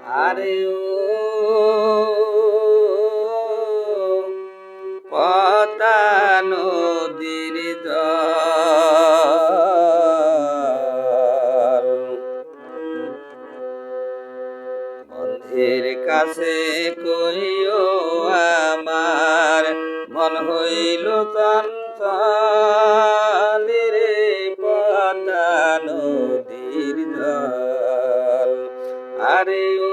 আরে ও পদ্মা নদীর জল বন্ধের কাছে কইও আমার মন হইল চঞ্চল রে পদ্মা নদীর জল আরে ও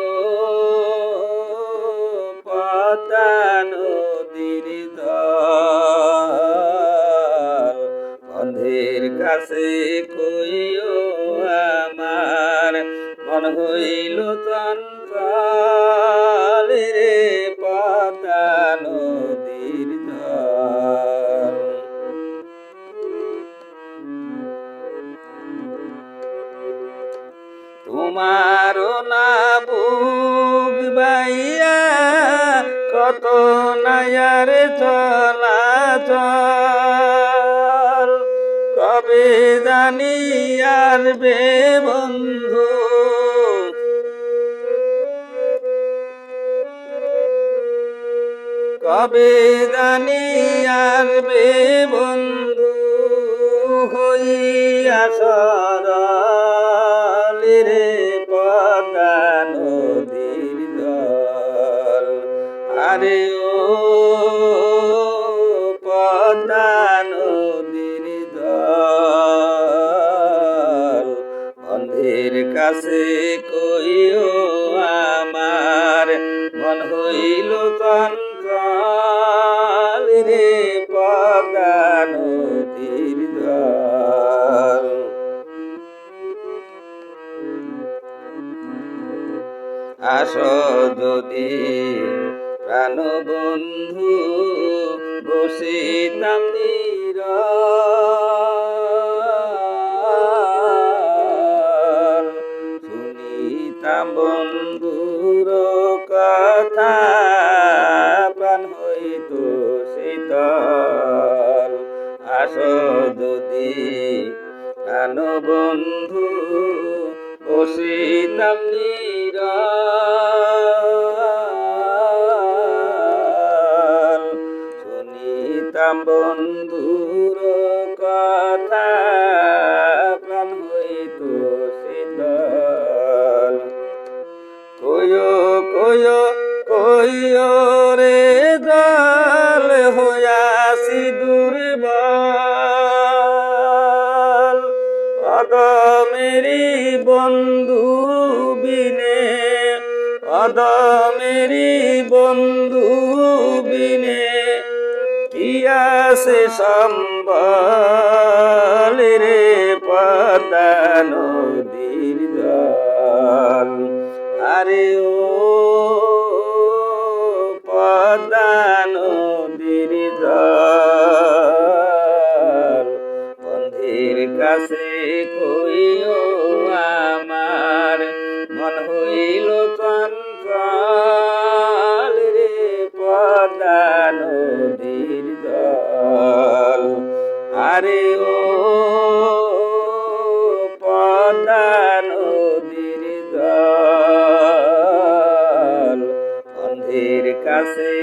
পদ্মা নদীর জল বন্ধের কাছে কইও আমার মন হইল চঞ্চল রে পদ্মা নদীর জল তোমারও না বুক বাইয়া কত নায়ার চলাচল কবে জানি আসবে বন্ধু কবে জানি আসবে বন্ধু হইয়া সরল রে পদ্মা নদীর জল আরে ও পদ্মা নদীর জল বন্ধের কাছে কইও আমার মন হইল চঞ্চল রে পদ্মা নদীর জল আসো যদি প্রাণ বন্ধু বসিতাম নীরব শুনিতাম বন্ধুর কথা প্রাণ হইত শীতল আসো যদি প্রাণ বন্ধু বসিতাম নীরব শুনিতাম বন্ধুর কথা প্রাণ হইত শীতল কইও কইও কইও রে জল হইয়াছি দুর্বল অদমেরি বন্ধু বিনে অদমেরি বন্ধু বিনে কি আছে সম্বল রে পদ্মা নদীর জল আরে ও পদ্মা নদীর জল বন্ধের কাছে কইও আমার মন হইল চঞ্চল রে পদ্মা নদীর জল আরে ও পদ্মা নদীর জল বন্ধের কাছে